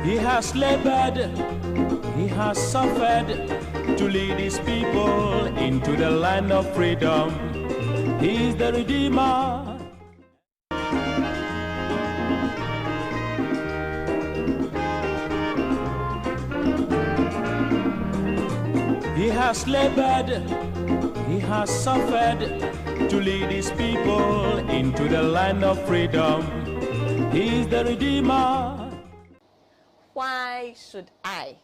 He has labored, he has suffered to lead his people into the land of freedom. He is the Redeemer. He has labored, he has suffered to lead his people into the land of freedom. He is the Redeemer. Why should I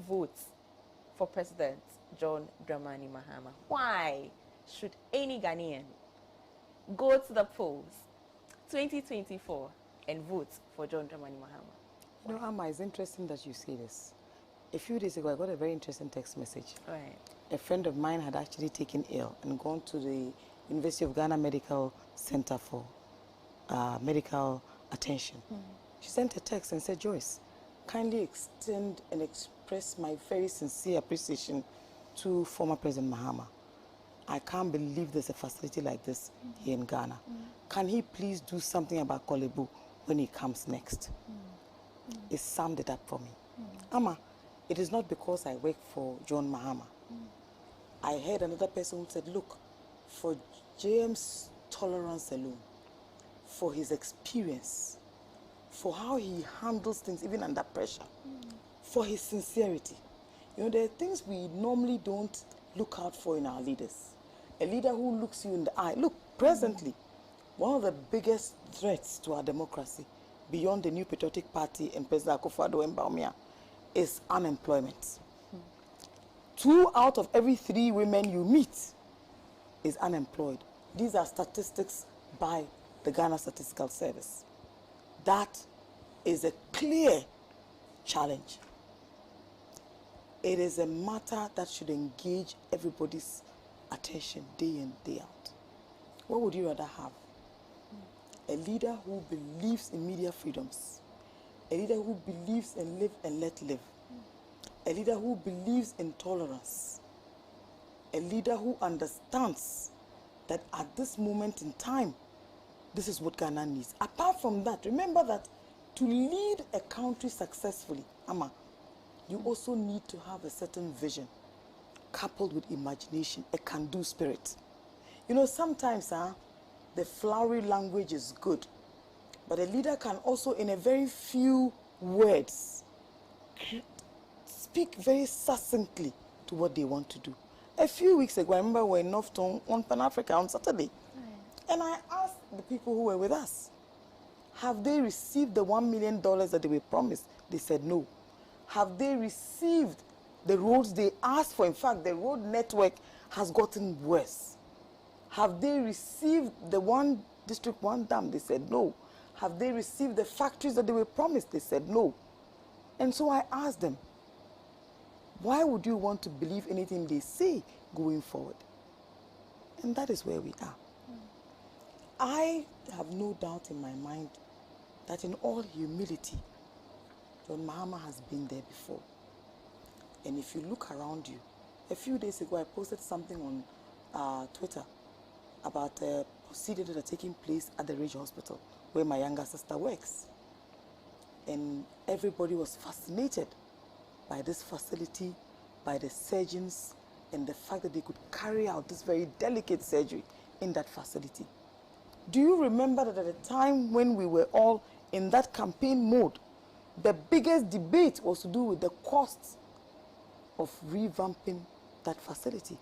vote for President John Dramani Mahama? Why should any Ghanaian go to the polls 2024 and vote for John Dramani Mahama? You know, Amma, it's interesting that you say this. A few days ago, I got a very interesting text message. Right. A friend of mine had actually taken ill and gone to the University of Ghana Medical Center for medical attention. She sent a text and said, Joyce, kindly extend and express my very sincere appreciation to former President Mahama. I can't believe there's a facility like this here in Ghana. Can he please do something about Kolebu when he comes next? It summed it up for me. Amma, it is not because I work for John Mahama. I heard another person who said, look, for James' tolerance alone, for his experience, for how he handles things even under pressure, for his sincerity. You know, there are things we normally don't look out for in our leaders. A leader who looks you in the eye. Look, presently, one of the biggest threats to our democracy, beyond the new Patriotic Party and President Akufo-Addo and Baumia, is unemployment. 2 out of every 3 women you meet is unemployed. These are statistics by the Ghana Statistical Service. That is a clear challenge. It is a matter that should engage everybody's attention day in, day out. What would you rather have? A leader who believes in media freedoms, a leader who believes in live and let live, a leader who believes in tolerance, a leader who understands that at this moment in time, this is what Ghana needs. Apart from that, remember that to lead a country successfully, Amma, you also need to have a certain vision coupled with imagination, a can-do spirit. You know, sometimes the flowery language is good, but a leader can also, in a very few words, speak very succinctly to what they want to do. A few weeks ago, I remember we were in Northtown on Pan-Africa on Saturday, and I asked the people who were with us, have they received the $1 million that they were promised? They said no. Have they received the roads they asked for? In fact, the road network has gotten worse. Have they received the one district, one dam? They said no. Have they received the factories that they were promised? They said no. And so I asked them, why would you want to believe anything they say going forward? And that is where we are. I have no doubt in my mind that in all humility, John Mahama has been there before. And if you look around you, a few days ago I posted something on Twitter about procedures that are taking place at the Ridge Hospital, where my younger sister works. And everybody was fascinated by this facility, by the surgeons, and the fact that they could carry out this very delicate surgery in that facility. Do you remember that at the time when we were all in that campaign mode, the biggest debate was to do with the costs of revamping that facility?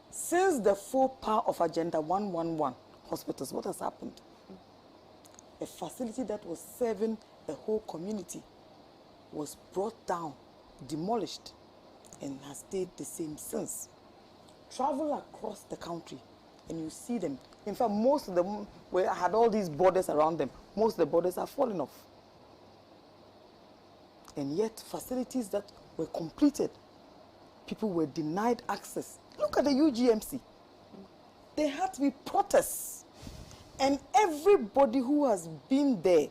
Since the faux pas of Agenda 111 hospitals, what has happened? A facility that was serving a whole community was brought down, demolished, and has stayed the same since. Travel across the country and you see them. In fact, most of them had all these borders around them. Most of the borders are falling off. And yet, facilities that were completed, people were denied access. Look at the UGMC. There had to be protests. And everybody who has been there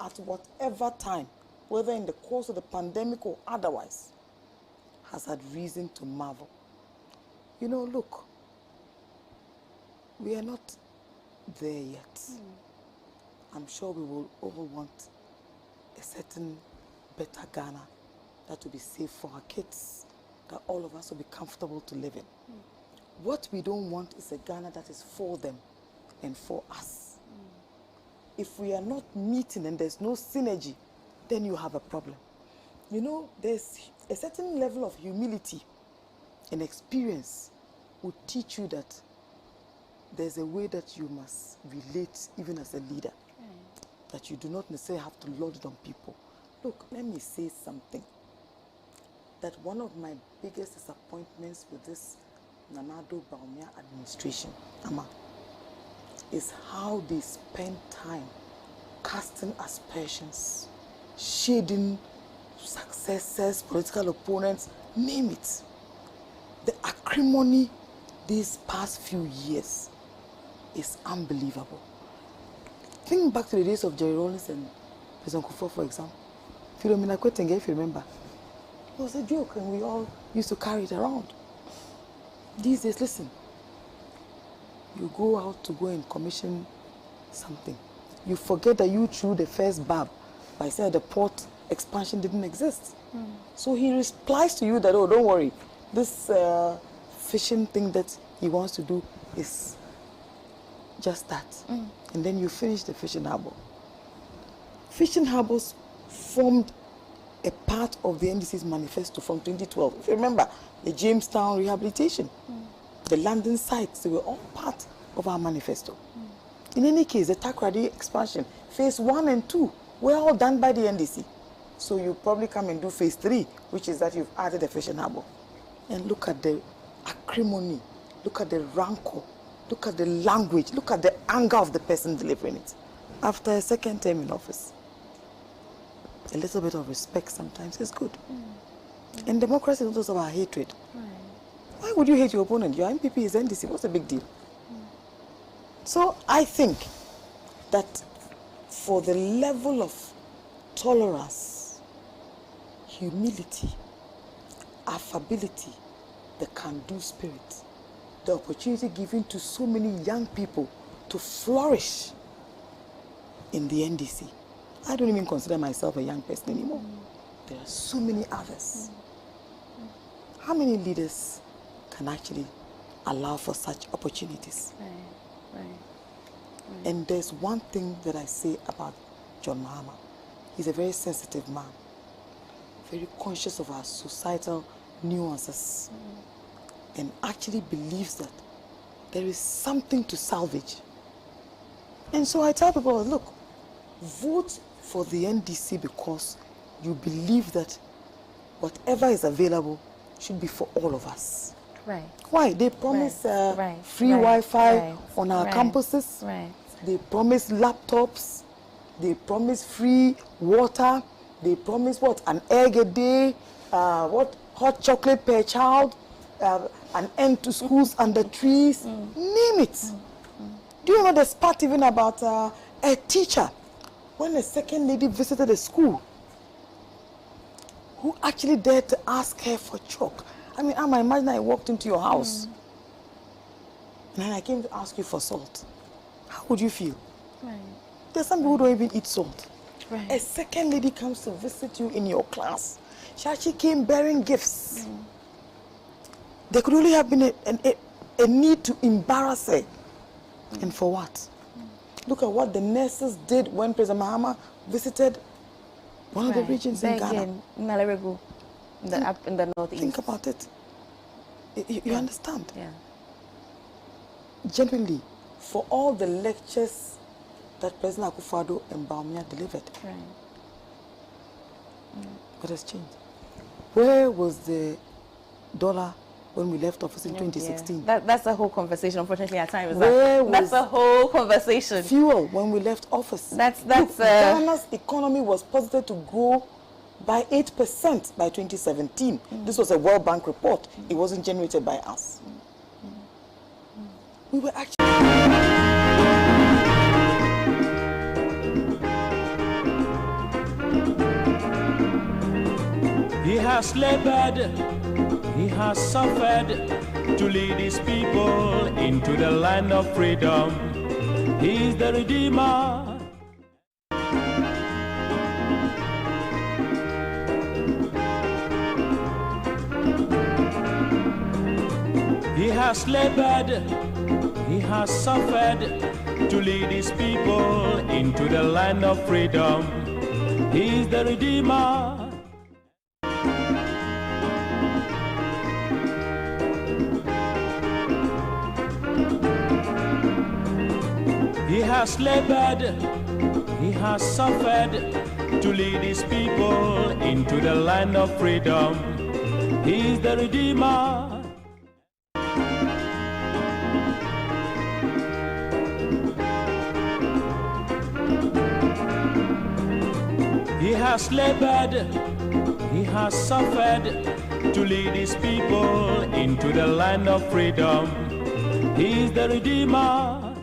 at whatever time, whether in the course of the pandemic or otherwise, has had reason to marvel. You know, look, we are not there yet. I'm sure we will all want a certain better Ghana that will be safe for our kids, that all of us will be comfortable to live in. What we don't want is a Ghana that is for them and for us. If we are not meeting and there's no synergy, then you have a problem. You know, there's a certain level of humility and experience will teach you that there's a way that you must relate even as a leader, that you do not necessarily have to lord it on people. Look, let me say something. That one of my biggest disappointments with this Nana-Addo Bawumia administration, Ama, is how they spend time casting aspersions, shading successors, political opponents, name it. The acrimony these past few years is unbelievable. Think back to the days of Jerry Rawlings and President Akufo, for example. Philomena Kwetenge, if you remember. It was a joke and we all used to carry it around. These days, listen, you go out to go and commission something. You forget that you threw the first barb by saying the port expansion didn't exist. So he replies to you that, oh, don't worry, this fishing thing that he wants to do is just that. And then you finish the fishing harbor. Fishing harbors formed a part of the NDC's manifesto from 2012. If you remember, the Jamestown rehabilitation, the landing sites, they were all part of our manifesto. In any case, the Takoradi expansion, phase 1 and 2, were all done by the NDC. So you probably come and do phase 3, which is that you've added the fishing harbor. And look at the acrimony, look at the rancor, look at the language, look at the anger of the person delivering it. After a second term in office, a little bit of respect sometimes is good. And democracy is also about hatred. Why would you hate your opponent? Your NPP is NDC. What's the big deal? So I think that for the level of tolerance, humility, affability, the can-do spirit, the opportunity given to so many young people to flourish in the NDC. I don't even consider myself a young person anymore. There are so many others. How many leaders can actually allow for such opportunities? And there's one thing that I say about John Mahama. He's a very sensitive man, very conscious of our societal nuances, and actually believes that there is something to salvage. And so I tell people, look, vote for the NDC because you believe that whatever is available should be for all of us. Why? They promise free Wi-Fi on our campuses. They promise laptops. They promise free water. They promise what? An egg a day. What? Hot chocolate per child. An end to schools under trees. Name it. Do you know the part even about a teacher? When a second lady visited a school, who actually dared to ask her for chalk? I mean, imagine I walked into your house and I came to ask you for salt. How would you feel? There's some people who don't even eat salt. A second lady comes to visit you in your class. She actually came bearing gifts. There could only have been a need to embarrass her. And for what? Look at what the nurses did when President Mahama visited one of the regions in Ghana. Up in the northeast. Think about it. You understand? Yeah. Genuinely, for all the lectures that President Akufo-Addo and Bawumia delivered, what has changed? Where was the dollar when we left office in 2016? That's a whole conversation. Unfortunately, our time is up. That's a whole conversation. Fuel when we left office. Look, Ghana's economy was posited to grow by 8% by 2017. This was a World Bank report. It wasn't generated by us. We were actually... He has labored, he has suffered to lead his people into the land of freedom. He is the Redeemer. has labored, he has suffered to lead his people into the land of freedom. He is the Redeemer. He has labored, he has suffered to lead his people into the land of freedom. He is the Redeemer. He has labored, he has suffered to lead his people into the land of freedom. He is the Redeemer.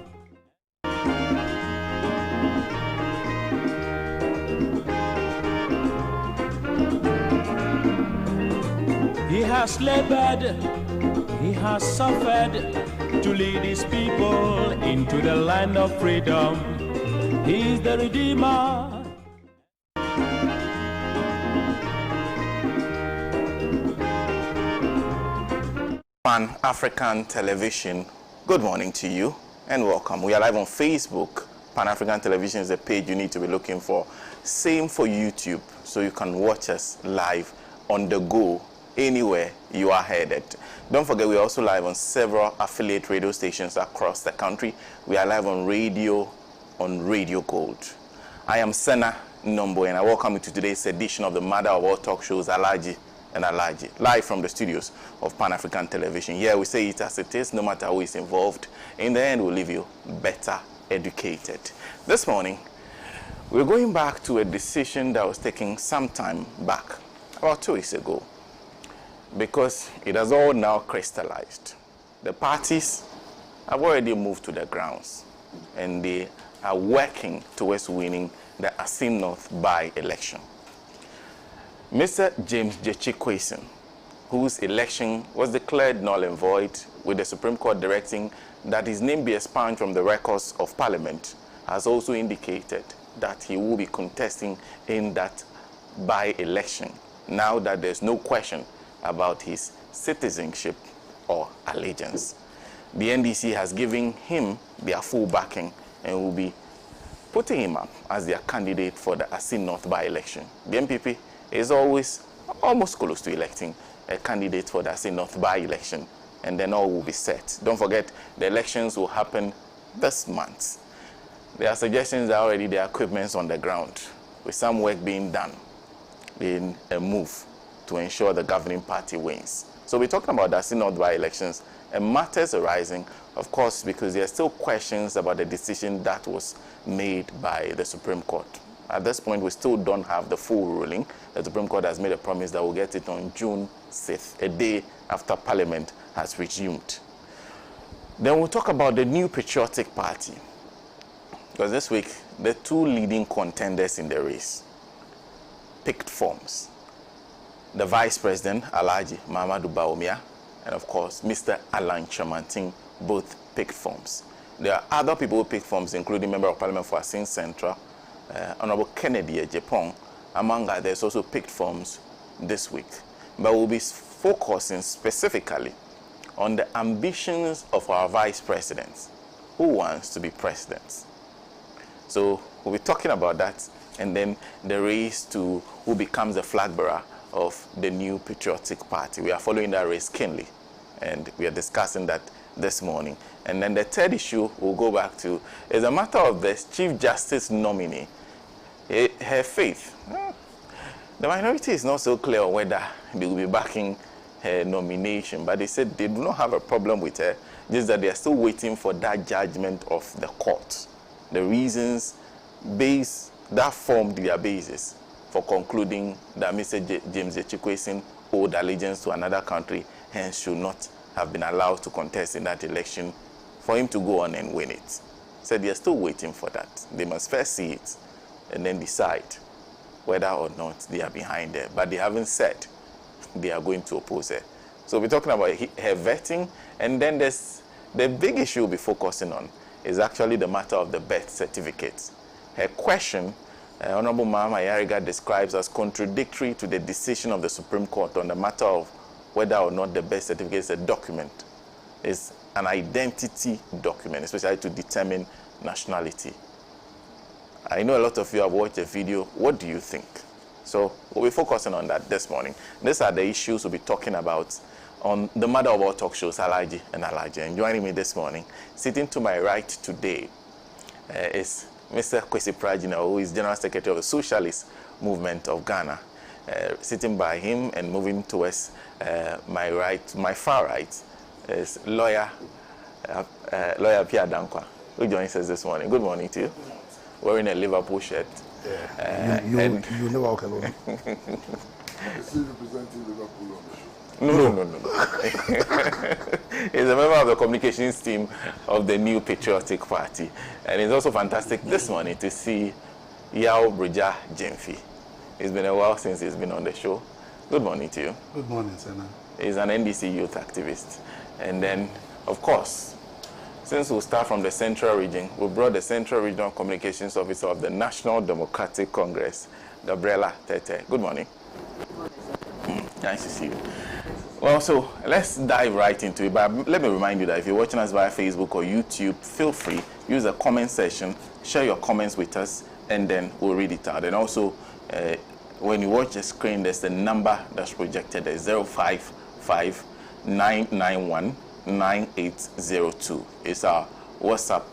He has labored, he has suffered to lead his people into the land of freedom. He is the Redeemer. Pan-African Television, good morning to you and welcome. We are live on Facebook. Pan-African Television is the page you need to be looking for. Same for YouTube, so you can watch us live on the go anywhere you are headed. Don't forget, we're also live on several affiliate radio stations across the country. We are live on Radio Gold. I am Sena Nombo and I welcome you to today's edition of the mother of all talk shows, Alhaji and Alhaji, live from the studios of Pan-African Television. Here we say it as it is, no matter who is involved. In the end, we'll leave you better educated. This morning, we're going back to a decision that was taken some time back, about 2 weeks ago, because it has all now crystallized. The parties have already moved to the grounds, and they are working towards winning the Assin North by-election. Mr. James Gyakye Quayson, whose election was declared null and void, with the Supreme Court directing that his name be expunged from the records of Parliament, has also indicated that he will be contesting in that by-election, now that there's no question about his citizenship or allegiance. The NDC has given him their full backing and will be putting him up as their candidate for the Assin North by-election. The NPP is almost close to electing a candidate for the Assin North by-election, and then all will be set. Don't forget, the elections will happen this month. There are suggestions that already there are equipments on the ground, with some work being done in a move to ensure the governing party wins. So we're talking about the Assin North by-elections and matters arising, of course, because there are still questions about the decision that was made by the Supreme Court. At this point, we still don't have the full ruling. The Supreme Court has made a promise that we'll get it on June 6th, a day after Parliament has resumed. Then we'll talk about the new Patriotic Party, because this week, the two leading contenders in the race picked forms. The Vice President, Alhaji Baumia, and of course, Mr. Alan Chamantin, both picked forms. There are other people who picked forms, including Member of Parliament for Assin Central, Honorable Kennedy Japan, among others, also picked forms this week. But we'll be focusing specifically on the ambitions of our Vice Presidents, who wants to be president. So we'll be talking about that, and then the race to who becomes the flag bearer of the new Patriotic Party. We are following that race keenly, and we are discussing that this morning. And then the third issue we'll go back to is a matter of the Chief Justice nominee, her faith. The minority is not so clear on whether they will be backing her nomination, but they said they do not have a problem with her, just that they are still waiting for that judgment of the court. The reasons that formed their basis for concluding that Mr. James Gyakye Quayson owed allegiance to another country, hence should not have been allowed to contest in that election for him to go on and win it. Said they are still waiting for that. They must first see it and then decide whether or not they are behind her. But they haven't said they are going to oppose her. So we're talking about her vetting, and then there's the big issue we'll be focusing on is actually the matter of the birth certificates. Her question, Honorable Mama Yariga describes as contradictory to the decision of the Supreme Court on the matter of whether or not the birth certificate is a document is an identity document, especially to determine nationality. I know a lot of you have watched the video. What do you think? So we'll be focusing on that this morning. These are the issues we'll be talking about on the mother of all talk shows, Alhaji and Alhaji. And joining me this morning, sitting to my right today, is Mr. Kwesi Prajina, who is General Secretary of the Socialist Movement of Ghana. Sitting by him and moving towards my far right, is lawyer Pierre Dankwa, who joins us this morning. Good morning to you. Wearing a Liverpool shirt. Yeah. You never walk alone. Still representing Liverpool on the show. No. He's a member of the communications team of the new Patriotic Party. And it's also fantastic this morning to see Yao Bruja Jemfi. It's been a while since he's been on the show. Good morning to you. Good morning, Sena. He's an NDC youth activist. And then, of course, since we'll start from the Central Region, we brought the Central Regional Communications Officer of the National Democratic Congress, Gabriela Tete. Good morning. Nice to see you. Well, so let's dive right into it. But let me remind you that if you're watching us via Facebook or YouTube, feel free, use the comment section, share your comments with us, and then we'll read it out. And also, when you watch the screen, there's the number that's projected. There's 055 991 9802. It's our WhatsApp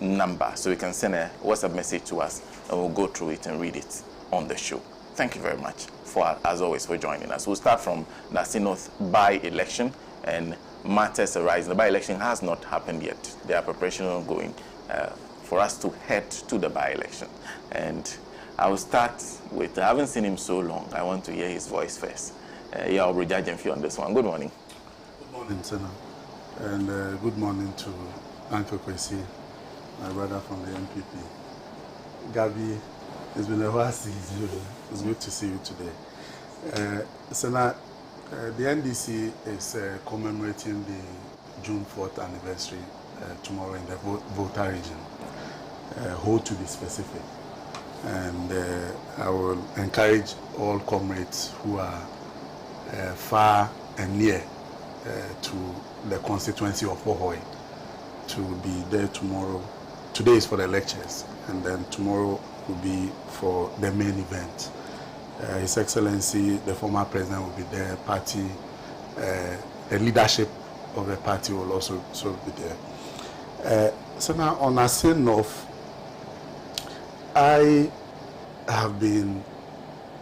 number, so you can send a WhatsApp message to us and we'll go through it and read it on the show. Thank you very much as always for joining us. We'll start from the Assin North by-election and matters arising. The by-election has not happened yet. There are preparations ongoing for us to head to the by-election. And I will start with, I haven't seen him so long. I want to hear his voice first. Yeah, I'll be judging for you on this one. Good morning. Good morning, Sena. And good morning to Uncle Kwesi, my brother from the NPP. Gabi, it's been a while since you. It's good to see you today. Sena, the NDC is commemorating the June 4th anniversary tomorrow in the Volta region, Ho to be specific. And I will encourage all comrades who are far and near to the constituency of Hohoi to be there tomorrow. Today is for the lectures, and then tomorrow will be for the main event. His Excellency, the former president, will be there. Party, the leadership of the party will also be there. So now on Assin North, I have been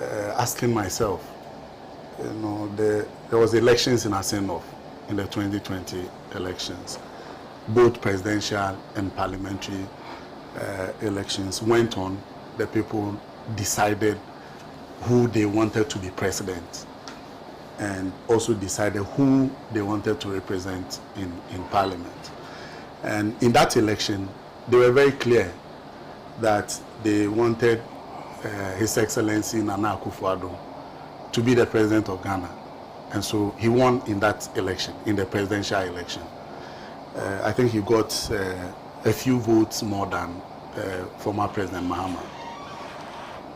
asking myself, you know, there was elections in Assin North in the 2020 elections. Both presidential and parliamentary elections went on. The people decided who they wanted to be president and also decided who they wanted to represent in parliament. And in that election, they were very clear that they wanted His Excellency Nana Akufo-Addo to be the president of Ghana. And so he won in that election, in the presidential election. I think he got a few votes more than former President Mahama.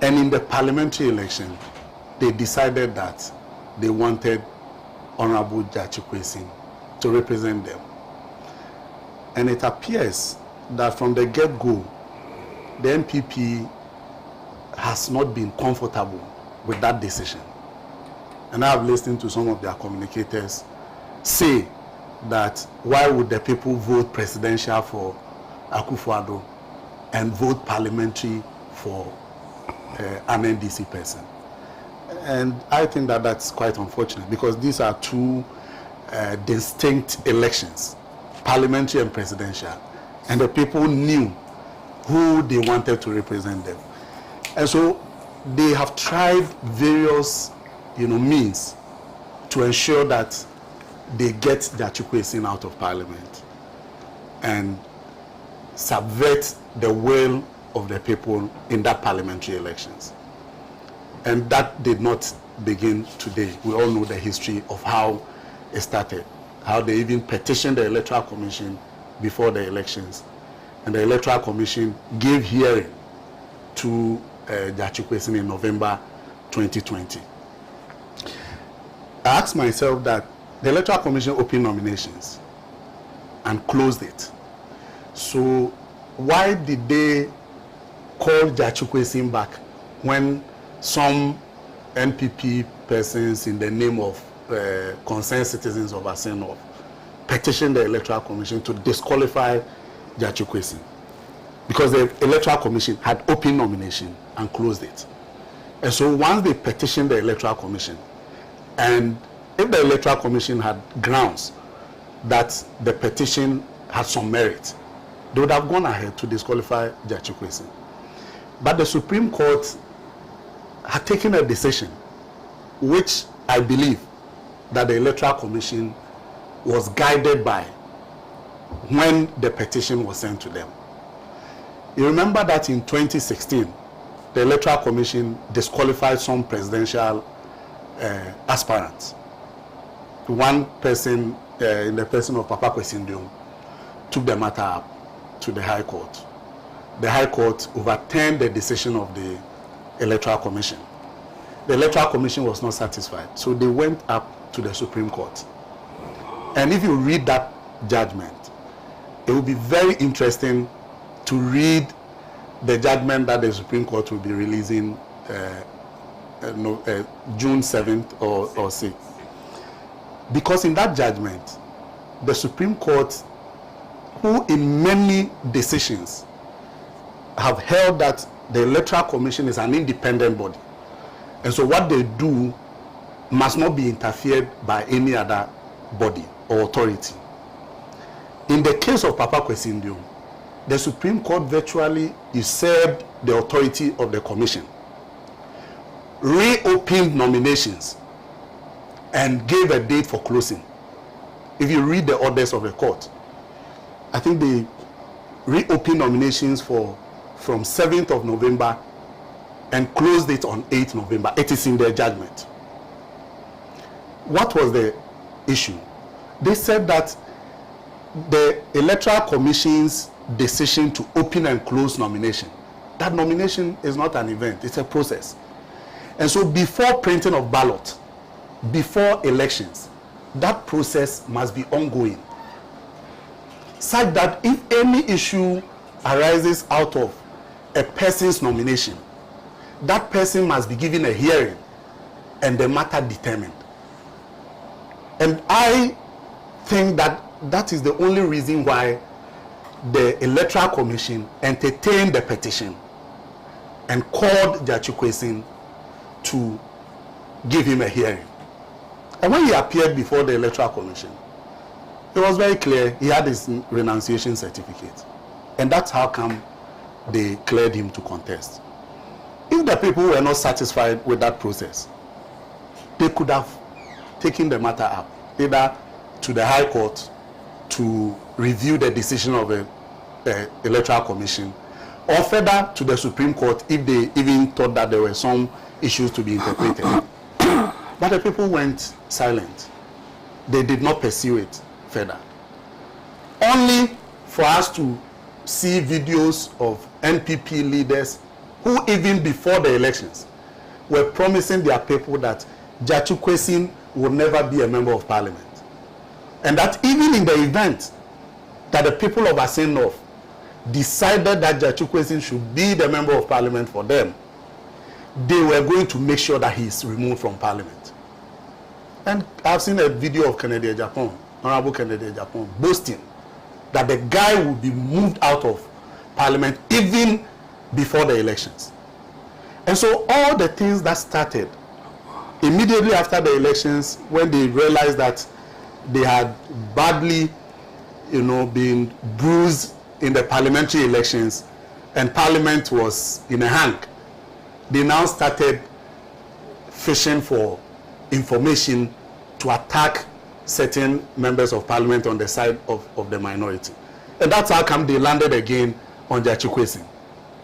And in the parliamentary election, they decided that they wanted Honorable Gyakye Quayson to represent them. And it appears that from the get-go, the NPP has not been comfortable with that decision. And I have listened to some of their communicators say that why would the people vote presidential for Akufo-Addo and vote parliamentary for an NDC person? And I think that that's quite unfortunate because these are two distinct elections, parliamentary and presidential, and the people knew who they wanted to represent them. And so they have tried various means to ensure that they get Gyakye Quayson out of parliament and subvert the will of the people in that parliamentary elections. And that did not begin today. We all know the history of how it started, how they even petitioned the Electoral Commission before the elections. And the Electoral Commission gave hearing to Gyakye Quayson in November 2020. I asked myself that the Electoral Commission opened nominations and closed it. So why did they call Gyakye Quayson back when some NPP persons in the name of concerned citizens of Assin North petitioned the Electoral Commission to disqualify Gyakye Quayson? Because the Electoral Commission had opened nomination and closed it. And so once they petitioned the Electoral Commission, and if the Electoral Commission had grounds that the petition had some merit, they would have gone ahead to disqualify Gyakye Quayson. But the Supreme Court had taken a decision which I believe that the Electoral Commission was guided by when the petition was sent to them. You remember that in 2016, the Electoral Commission disqualified some presidential aspirants. One person, in the person of Papa Kwesi, took the matter up to the High Court. The High Court overturned the decision of the Electoral Commission. The Electoral Commission was not satisfied, so they went up to the Supreme Court. And if you read that judgment, it will be very interesting to read the judgment that the Supreme Court will be releasing June 7th or 6th. Because in that judgment, the Supreme Court, who in many decisions have held that the Electoral Commission is an independent body, and so what they do must not be interfered by any other body or authority. In the case of Papa Kwesi, the Supreme Court virtually usurped the authority of the Commission, reopened nominations, and gave a date for closing. If you read the orders of the court, I think they reopened nominations from 7th of November and closed it on 8th November. It is in their judgment. What was the issue? They said that the Electoral Commission's decision to open and close nomination, that nomination is not an event, it's a process. And so before printing of ballot, before elections, that process must be ongoing, such that if any issue arises out of a person's nomination, that person must be given a hearing and the matter determined. And I think that that is the only reason why the Electoral Commission entertained the petition and called Gyakye Quayson to give him a hearing. And when he appeared before the Electoral Commission, it was very clear he had his renunciation certificate. And that's how come they cleared him to contest. If the people were not satisfied with that process, they could have taken the matter up, either to the High Court to review the decision of the Electoral Commission, or further to the Supreme Court if they even thought that there were some issues to be interpreted. But the people went silent. They did not pursue it further. Only for us to see videos of NPP leaders who even before the elections were promising their people that Gyakye Quayson would never be a member of parliament. And that even in the event that the people of Assin North decided that Gyakye Quayson should be the member of parliament for them, they were going to make sure that he is removed from parliament. And I've seen a video of Kennedy Japan, Honorable Kennedy Japan, boasting that the guy would be moved out of parliament even before the elections. And so all the things that started immediately after the elections, when they realized that they had badly, been bruised in the parliamentary elections and parliament was in a hang, they now started fishing for information to attack certain members of parliament on the side of the minority. And that's how come they landed again on Gyakye Quayson.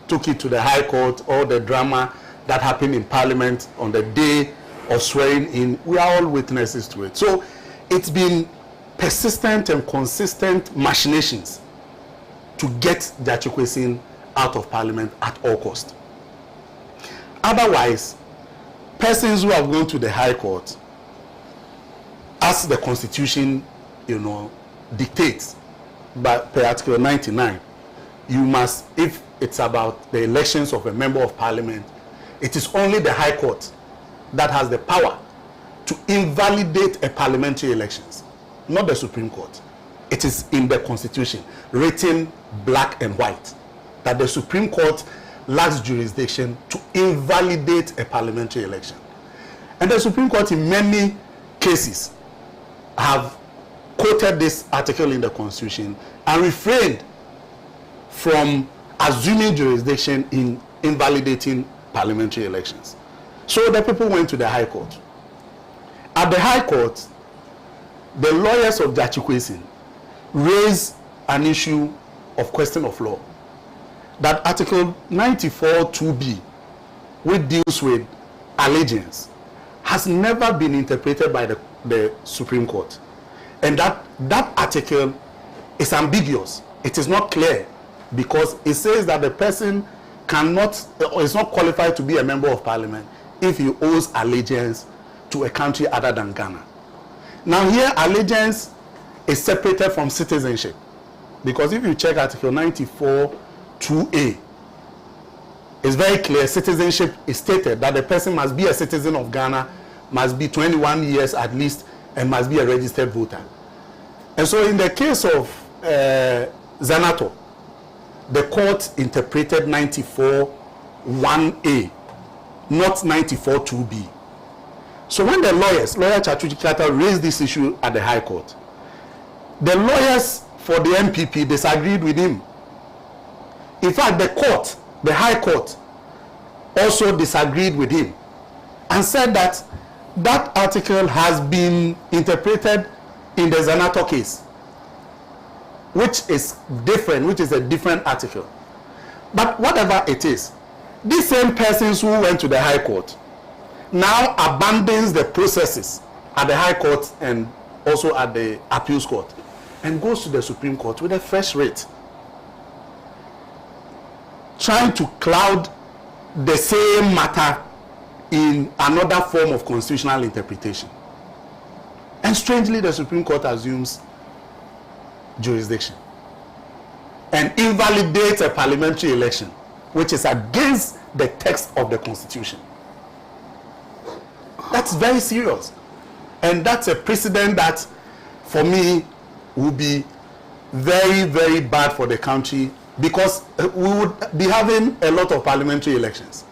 Took it to the High Court, all the drama that happened in parliament on the day of swearing in. We are all witnesses to it. So it's been persistent and consistent machinations to get Gyakye Quayson out of parliament at all cost. Otherwise, persons who have gone to the High Court, as the Constitution, dictates, per Article 99, you must, if it's about the elections of a member of parliament, it is only the High Court that has the power to invalidate a parliamentary elections, not the Supreme Court. It is in the Constitution, written black and white, that the Supreme Court lacks jurisdiction to invalidate a parliamentary election. And the Supreme Court in many cases have quoted this article in the Constitution and refrained from assuming jurisdiction in invalidating parliamentary elections. So the people went to the High Court. At the High Court, the lawyers of Gyakye Quayson raised an issue of question of law, that Article 94(2)(b), which deals with allegiance, has never been interpreted by the Supreme Court. And that article is ambiguous. It is not clear, because it says that the person is not qualified to be a member of parliament if he owes allegiance to a country other than Ghana. Now here, allegiance is separated from citizenship, because if you check Article 94(2)(a), it's very clear. Citizenship is stated that the person must be a citizen of Ghana, must be 21 years at least, and must be a registered voter. And so in the case of Zanato, the court interpreted 94(1)(a), not 94(2)(b). So when the lawyer Patriotic raised this issue at the High Court, the lawyers for the NPP disagreed with him. In fact, the High Court also disagreed with him and said that that article has been interpreted in the Zanato case, which is different, which is a different article. But whatever it is, these same persons who went to the High Court now abandons the processes at the High Court and also at the Appeals Court and goes to the Supreme Court with a fresh writ, trying to cloud the same matter in another form of constitutional interpretation. And strangely, the Supreme Court assumes jurisdiction and invalidates a parliamentary election, which is against the text of the Constitution. That's very serious. And that's a precedent that, for me, would be very, very bad for the country, because we would be having a lot of parliamentary elections.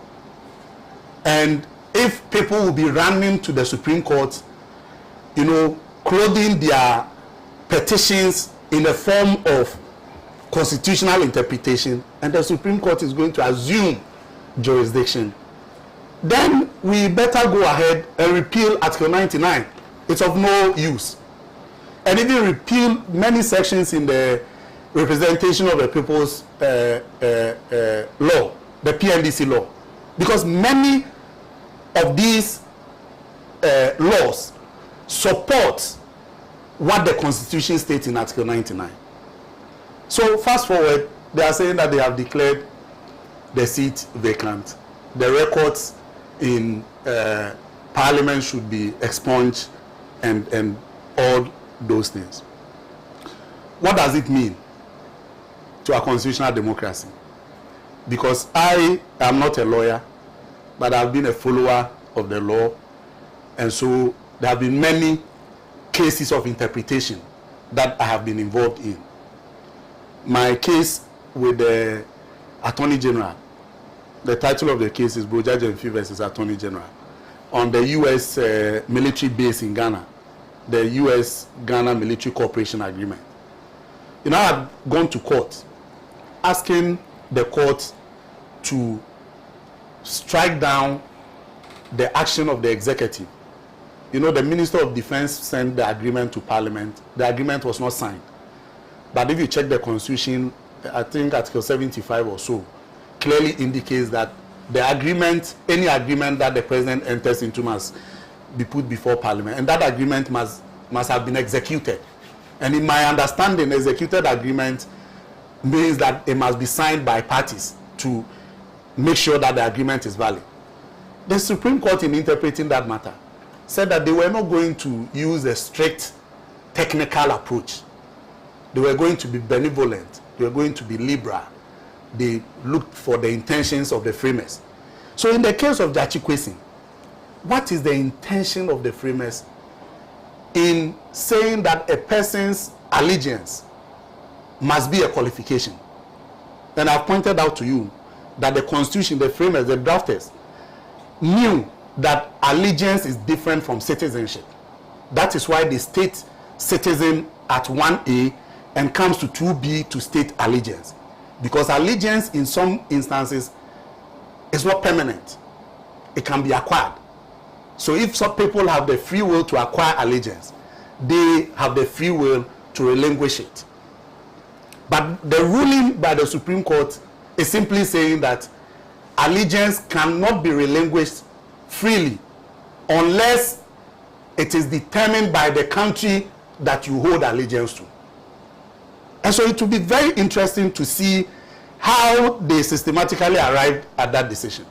And if people will be running to the Supreme Court, you know, clothing their petitions in the form of constitutional interpretation, and the Supreme Court is going to assume jurisdiction, then we better go ahead and repeal Article 99. It's of no use. And even repeal many sections in the Representation of the People's law, the PNDC law, because many of these laws support what the Constitution states in Article 99. So fast forward, they are saying that they have declared the seat vacant. The records in Parliament should be expunged, and all those things. What does it mean to a constitutional democracy? Because I am not a lawyer, but I've been a follower of the law, and so there have been many cases of interpretation that I have been involved in. My case with the Attorney General, the title of the case is Brojaji and Fee versus Attorney General, on the U.S. military base in Ghana, the U.S.-Ghana Military Cooperation Agreement. You know, I've gone to court asking the court to strike down the action of the executive. You know, the Minister of Defense sent the agreement to Parliament. The agreement was not signed. But if you check the Constitution, I think Article 75 or so, clearly indicates that the agreement, any agreement that the President enters into, must be put before Parliament. And that agreement must have been executed. And in my understanding, executed agreement means that it must be signed by parties to make sure that the agreement is valid. The Supreme Court, in interpreting that matter, said that they were not going to use a strict technical approach They were going to be benevolent. They were going to be liberal. They looked for the intentions of the framers. So in the case of Gyakye Quayson, what is the intention of the framers in saying that a person's allegiance must be a qualification? And I've pointed out to you that the Constitution, the framers, the drafters, knew that allegiance is different from citizenship. That is why they state citizen at 1A and comes to 2B to state allegiance. Because allegiance in some instances is not permanent. It can be acquired. So if some people have the free will to acquire allegiance, they have the free will to relinquish it. But the ruling by the Supreme Court is simply saying that allegiance cannot be relinquished freely unless it is determined by the country that you hold allegiance to. And so it will be very interesting to see how they systematically arrived at that decision.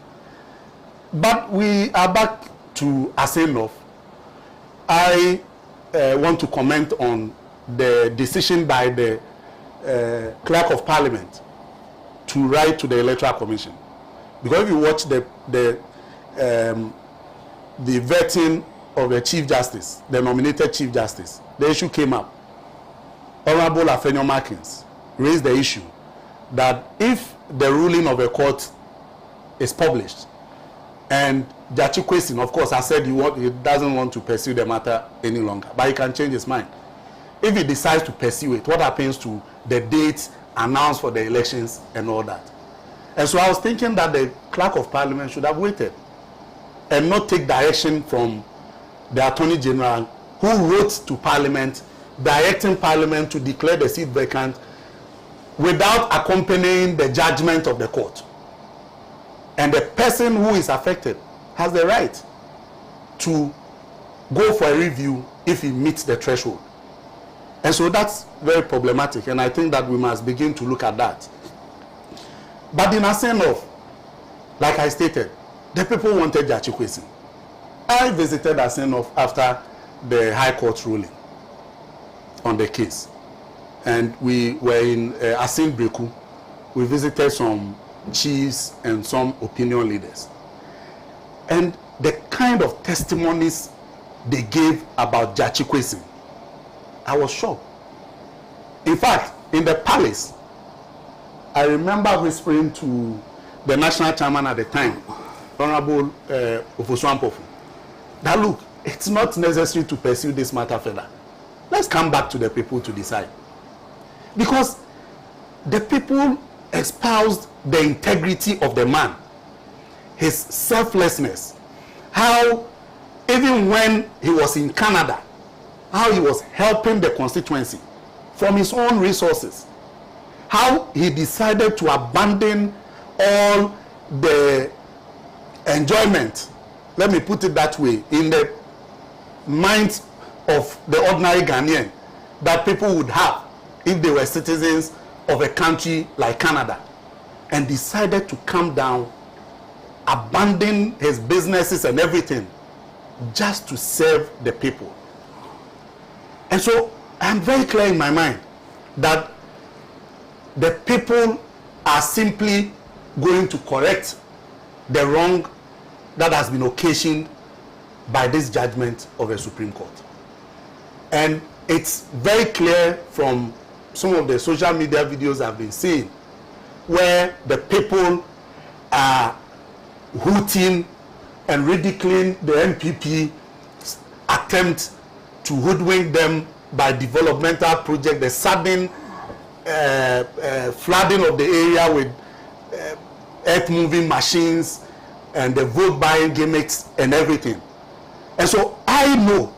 But we are back to Assin North. I want to comment on the decision by the Clerk of Parliament to write to the Electoral Commission. Because if you watch the vetting of the Chief Justice, the nominated Chief Justice, the issue came up. Honorable Afenyo Markins raised the issue that if the ruling of a court is published, and Gyakye Quayson, of course, has said he doesn't want to pursue the matter any longer, but he can change his mind. If he decides to pursue it, what happens to the dates announced for the elections and all that? And so I was thinking that the Clerk of Parliament should have waited and not take direction from the Attorney General, who wrote to Parliament directing Parliament to declare the seat vacant without accompanying the judgment of the court. And the person who is affected has the right to go for a review if he meets the threshold. And so that's very problematic, and I think that we must begin to look at that. But in Assin North, like I stated, the people wanted Gyakye Quayson. I visited Assin North after the High Court ruling on the case. And we were in Assin Breku. We visited some chiefs and some opinion leaders. And the kind of testimonies they gave about Gyakye Quayson, I was shocked. In fact, in the palace, I remember whispering to the national chairman at the time, Honorable Ofosu-Ampofo, that look, it's not necessary to pursue this matter further. Let's come back to the people to decide. Because the people espoused the integrity of the man, his selflessness, how even when he was in Canada, how he was helping the constituency from his own resources, how he decided to abandon all the enjoyment, let me put it that way, in the minds of the ordinary Ghanaian that people would have if they were citizens of a country like Canada, and decided to come down, abandon his businesses and everything just to serve the people. And so I'm very clear in my mind that the people are simply going to correct the wrong that has been occasioned by this judgment of the Supreme Court. And it's very clear from some of the social media videos I've been seeing where the people are hooting and ridiculing the NPP attempt to hoodwink them by developmental project, the sudden flooding of the area with earth-moving machines and the vote-buying gimmicks and everything. And so I know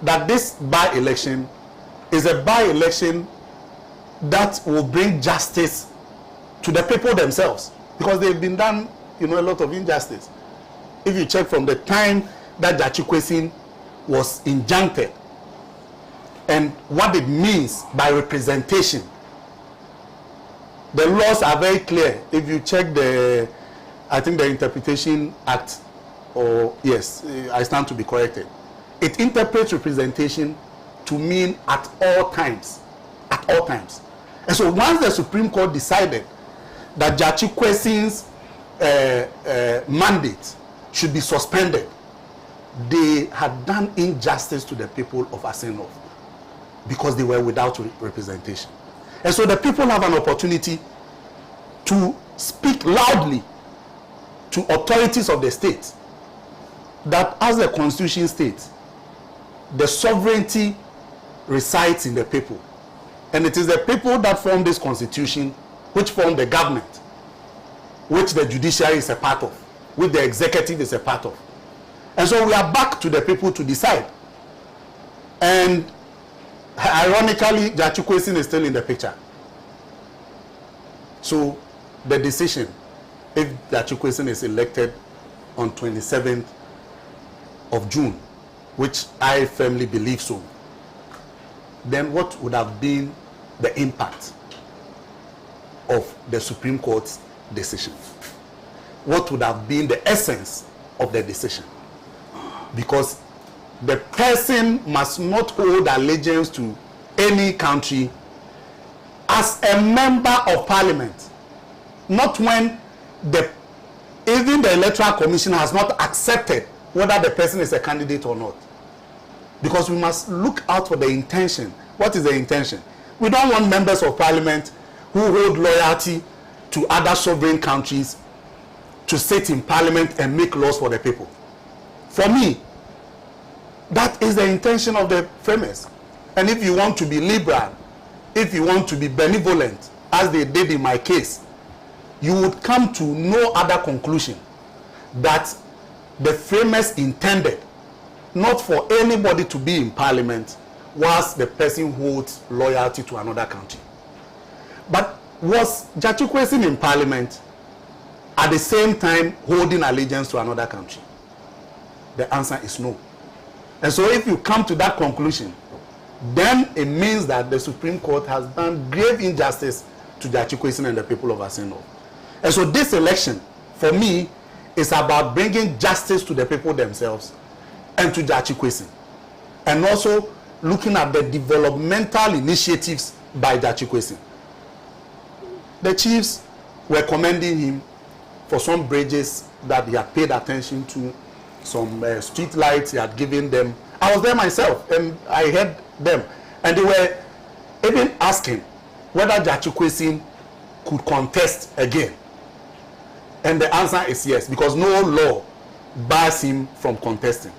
that this by-election is a by-election that will bring justice to the people themselves, because they've been done, a lot of injustice. If you check from the time that Gyakye Quayson was injuncted and what it means by representation, the laws are very clear. If you check the Interpretation Act, or yes, I stand to be corrected, it interprets representation to mean at all times, at all times. And so once the Supreme Court decided that Gyakye Quayson's mandate should be suspended, they had done injustice to the people of Assin North because they were without representation. And so the people have an opportunity to speak loudly to authorities of the state that, as the Constitution states, the sovereignty resides in the people. And it is the people that form this Constitution, which form the government, which the judiciary is a part of, which the executive is a part of. And so we are back to the people to decide. And ironically, Gyakye Quayson is still in the picture. So the decision, if Gyakye Quayson is elected on 27th of June, which I firmly believe so, then what would have been the impact of the Supreme Court's decision? What would have been the essence of the decision? Because the person must not hold allegiance to any country as a member of parliament, not when even the Electoral Commission has not accepted whether the person is a candidate or not. Because we must look out for the intention. What is the intention? We don't want members of parliament who hold loyalty to other sovereign countries to sit in parliament and make laws for the people. For me, that is the intention of the framers. And if you want to be liberal, if you want to be benevolent, as they did in my case, you would come to no other conclusion that the framers intended not for anybody to be in parliament whilst the person holds loyalty to another country. But was Gyakye Quayson in parliament at the same time holding allegiance to another country? The answer is no. And so if you come to that conclusion, then it means that the Supreme Court has done grave injustice to Gyakye Quayson and the people of Assin North. And so this election, for me, is about bringing justice to the people themselves and to Gyakye Quayson. And also looking at the developmental initiatives by Gyakye Quayson. The chiefs were commending him for some bridges that he had paid attention to, some street lights he had given them. I was there myself and I heard them. And they were even asking whether Gyakye Quayson could contest again. And the answer is yes, because no law bars him from contesting.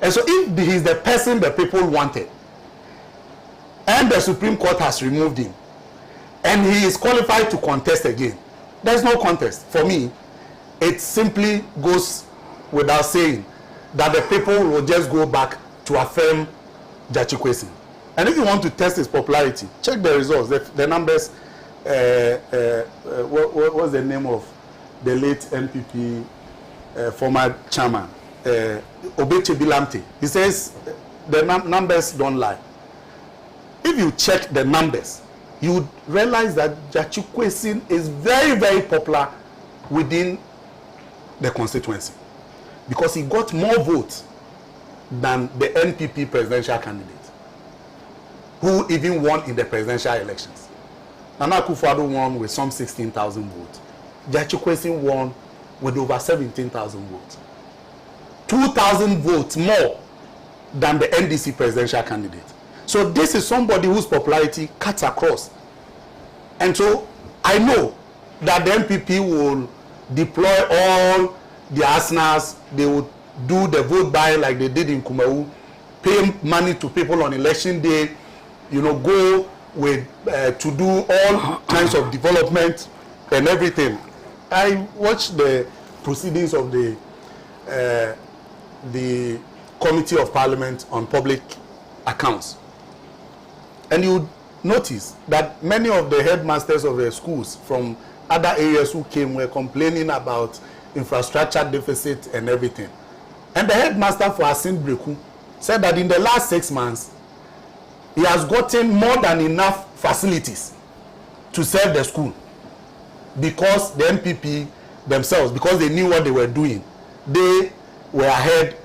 And so if he is the person the people wanted, and the Supreme Court has removed him, and he is qualified to contest again, there's no contest. For me, it simply goes without saying that the people will just go back to affirm Gyakye Quayson. And if you want to test his popularity, check the results, the numbers. What was the name of the late NPP former chairman, Obeche Bilamte? He says the numbers don't lie. If you check the numbers, you would realize that Gyakye Quayson is very, very popular within the constituency because he got more votes than the NPP presidential candidate, who even won in the presidential elections. Nana Akufo-Addo won with some 16,000 votes. Gyakye Quayson won with over 17,000 votes. 2,000 votes more than the NDC presidential candidate. So this is somebody whose popularity cuts across. And so I know that the NPP will deploy all the arsenals. They will do the vote buying like they did in Kumawu, pay money to people on election day, go with to do all kinds of development and everything. I watched the proceedings of the Committee of Parliament on Public Accounts. And you notice that many of the headmasters of the schools from other areas who came were complaining about infrastructure deficit and everything. And the headmaster for Assin Breku said that in the last 6 months, he has gotten more than enough facilities to serve the school because the NPP themselves, because they knew what they were doing, they were ahead,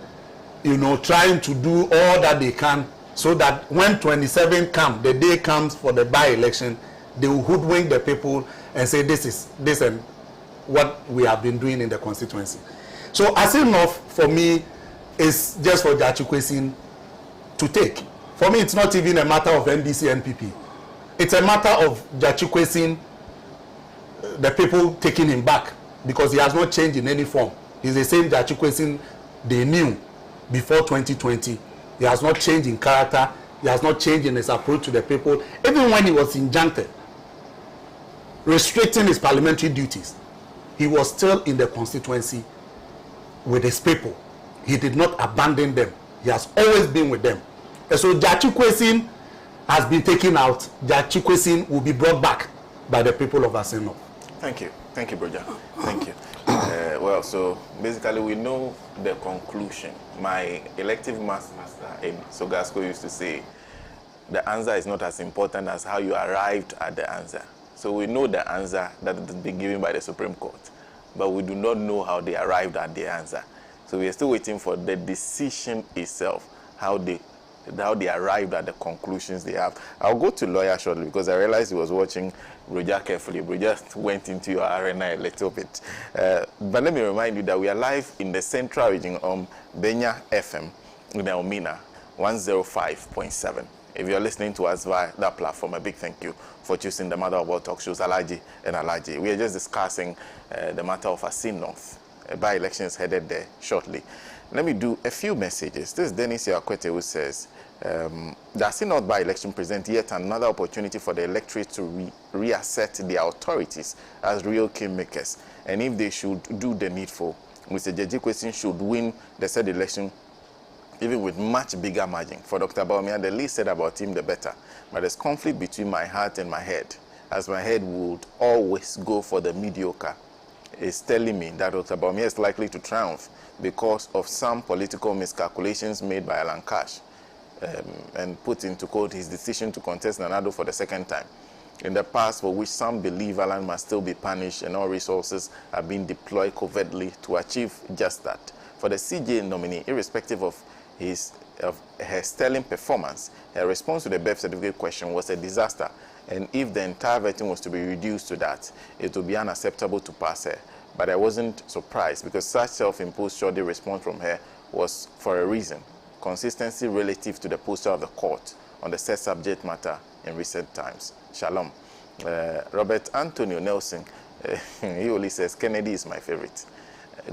trying to do all that they can so that when 27 come, the day comes for the by-election, they will hoodwink the people and say this and what we have been doing in the constituency. So Assin North, for me, is just for Gyakye Quayson to take. For me, it's not even a matter of NDC, NPP. It's a matter of Gyakye Quayson, the people taking him back, because he has not changed in any form. He's the same Gyakye Quayson they knew before 2020. He has not changed in character. He has not changed in his approach to the people. Even when he was injuncted, restricting his parliamentary duties, he was still in the constituency with his people. He did not abandon them. He has always been with them. And so Gyakye Quayson has been taken out. Gyakye Quayson will be brought back by the people of Assin North. Thank you. Thank you, Broja. Thank you. Well, so basically we know the conclusion. My elective master in Sogasco used to say, the answer is not as important as how you arrived at the answer. So we know the answer that has been given by the Supreme Court, but we do not know how they arrived at the answer. So we are still waiting for the decision itself, how they arrived at the conclusions they have. I'll go to lawyer shortly because I realized he was watching Broja carefully. Broja went into your arena a little bit. But let me remind you that we are live in the central region on Benya FM in Elmina 105.7. If you're listening to us via that platform, a big thank you for choosing the Mother of All Talk Shows, Alhaji and Alhaji. We are just discussing the matter of Assin North. By-elections headed there shortly. Let me do a few messages. This is Dennis Yakwete who says, the Assin North by-election presents yet another opportunity for the electorate to reassert their authorities as real kingmakers. And if they should do the needful, Mr. Gyakye Quayson should win the said election even with much bigger margin. For Dr. Bawumia, the least said about him, the better. But there's conflict between my heart and my head, as my head would always go for the mediocre. It's telling me that Dr. Bawumia is likely to triumph because of some political miscalculations made by Alan Cash and put into quote his decision to contest Nanado for the second time. In the past, for which some believe Alan must still be punished and all resources are being deployed covertly to achieve just that. For the CJ nominee, irrespective of her sterling performance, her response to the birth certificate question was a disaster. And if the entire vetting was to be reduced to that, it would be unacceptable to pass her. But I wasn't surprised because such self-imposed shoddy response from her was for a reason. Consistency relative to the posture of the court on the said subject matter in recent times. Shalom. Robert Antonio Nelson, he only says, Kennedy is my favorite.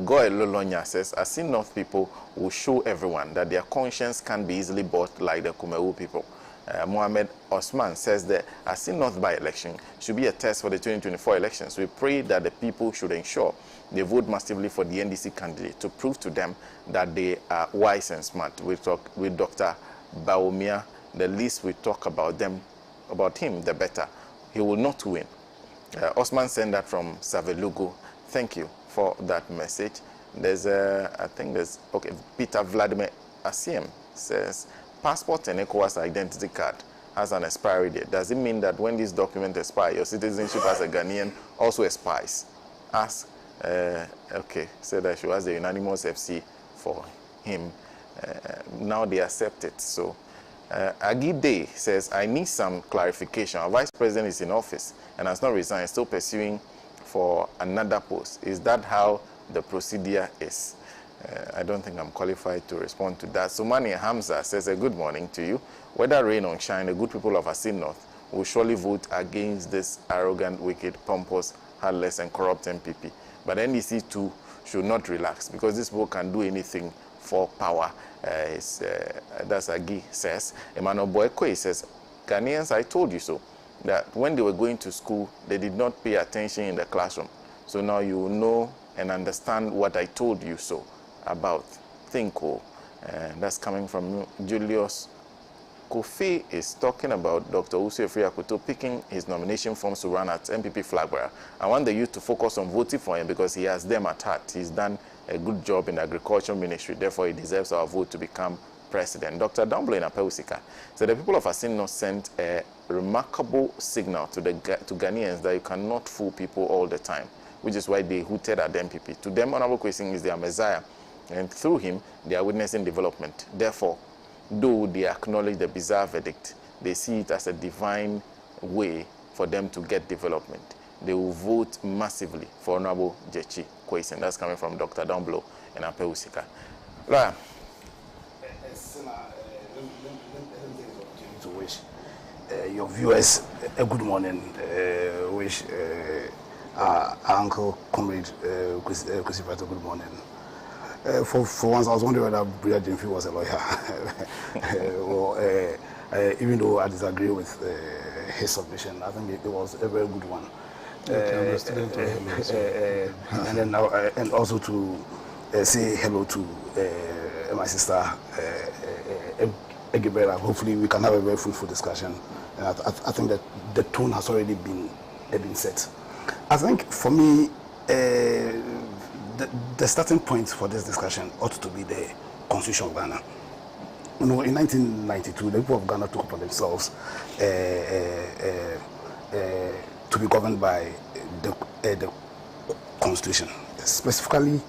Goy Lolonya says, Assin North people will show everyone that their conscience can be easily bought like the Kumewu people. Mohammed Osman says that Assin North by-election should be a test for the 2024 elections. We pray that the people should ensure they vote massively for the NDC candidate to prove to them that they are wise and smart. We talk with Dr. Bawumia. The least we talk about him, the better. He will not win. Osman sent that from Savelugu. Thank you for that message. There's Peter Vladimir Asiem says, passport and ECOWAS identity card has an expiry date. Does it mean that when this document expires, your citizenship as a Ghanaian also expires? Ask, so that she was the unanimous FC for him. Now they accept it. So, Agide says, I need some clarification. Our vice president is in office and has not resigned, still pursuing for another post. Is that how the procedure is? I don't think I'm qualified to respond to that. Sumani Hamza says, a good morning to you. Whether rain or shine, the good people of Assin North will surely vote against this arrogant, wicked, pompous, heartless, and corrupt NPP. But NDC too should not relax because this people can do anything for power. That's Agi says. Emmanuel Boekwe says, Ghanaians, I told you so. That when they were going to school, they did not pay attention in the classroom. So now you know and understand what I told you so about. Thinko. That's coming from Julius. Kofi is talking about Dr. Usu Efriakuto picking his nomination forms to run at NPP Flagbearer. I want the youth to focus on voting for him because he has them at heart. He's done a good job in the agriculture ministry. Therefore, he deserves our vote to become president. Dr. Dumblo in Apeusika said the people of Assin North sent a remarkable signal to Ghanaians that you cannot fool people all the time, which is why they hooted at the NPP. To them, Honorable Quayson is their Messiah, and through him, they are witnessing development. Therefore, though they acknowledge the bizarre verdict, they see it as a divine way for them to get development. They will vote massively for Honorable Gyakye Quayson. That's coming from Dr. Dombo and Ape Usika. Lawyer. Sena, let me take this opportunity to wish your viewers a good morning. Wish our uncle, comrade, Christopher, good morning. For once, I was wondering whether Brigadier Jimfi was a lawyer. Even though I disagree with his submission, I think it was a very good one. And then now, and also to say hello to my sister Gyakye. Hopefully, we can have a very fruitful discussion. And I think that the tone has already been set. I think for me, the starting point for this discussion ought to be the Constitution of Ghana. You know, in 1992, the people of Ghana took upon themselves to be governed by the Constitution, specifically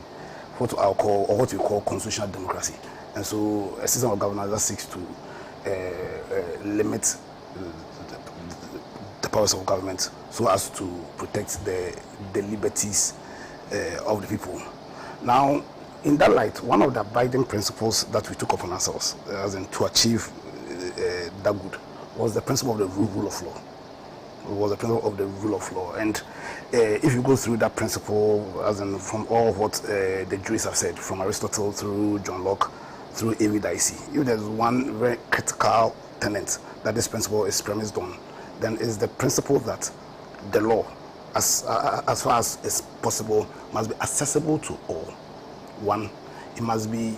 what I call, or what we call constitutional democracy. And so a system of governance that seeks to limit the powers of government so as to protect the liberties of the people. Now, in that light, one of the abiding principles that we took upon ourselves, as in to achieve that good, was the principle of the rule of law. It was the principle of the rule of law. And if you go through that principle, as in from all what the jurists have said, from Aristotle through John Locke, through Amy Dicey, if there's one very critical tenet that this principle is premised on, then is the principle that the law, as far as is possible, must be accessible to all. One, it must be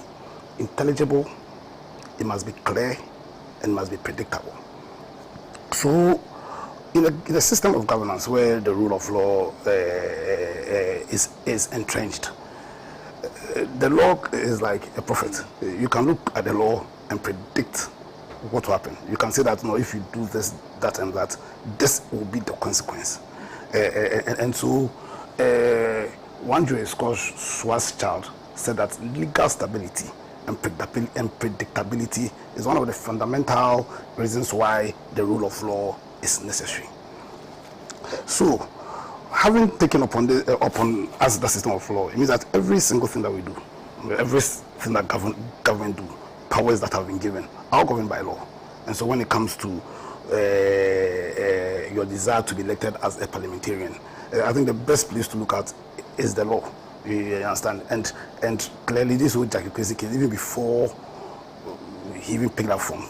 intelligible, it must be clear, and must be predictable. So, in a system of governance where the rule of law is entrenched, the law is like a prophet. You can look at the law and predict what will happen. You can say that, no, if you do this, that, and that, this will be the consequence. And so, one jurist called Schwarzschild said that legal stability and predictability is one of the fundamental reasons why the rule of law is necessary. So, having taken upon us the system of law, it means that every single thing that we do, everything that government do, powers that have been given, are governed by law. And so when it comes to your desire to be elected as a parliamentarian, I think the best place to look at is the law. You understand? And clearly this whole Gyakye Quayson case, even before he even picked up from,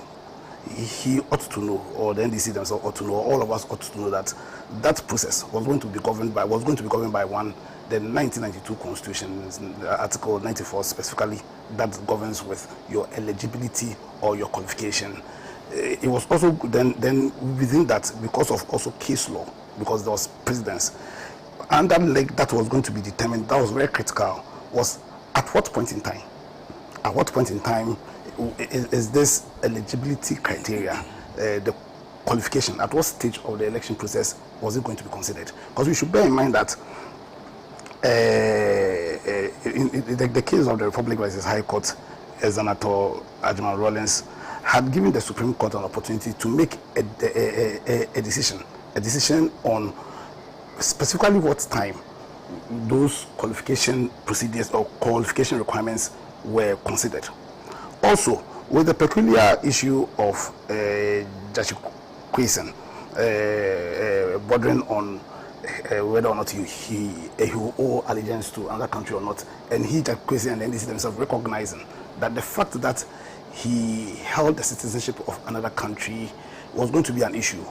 he ought to know, or the NDC themselves ought to know, all of us ought to know that that process was going to be governed by one, the 1992 Constitution, Article 94 specifically, that governs with your eligibility or your qualification. It was also then within that, because of also case law, because there was precedence, and that leg that was going to be determined, that was very critical, was at what point in time? At what point in time is this eligibility criteria, the qualification, at what stage of the election process was it going to be considered? Because we should bear in mind that in the case of the Republic versus High Court, Senator Admiral Rawlings had given the Supreme Court an opportunity to make a decision on specifically what time those qualification procedures or qualification requirements were considered. Also, with the peculiar issue of Gyakye Quayson bordering on whether or not he will owe allegiance to another country or not, and Gyakye Quayson and the NDC themselves recognizing that the fact that he held the citizenship of another country was going to be an issue,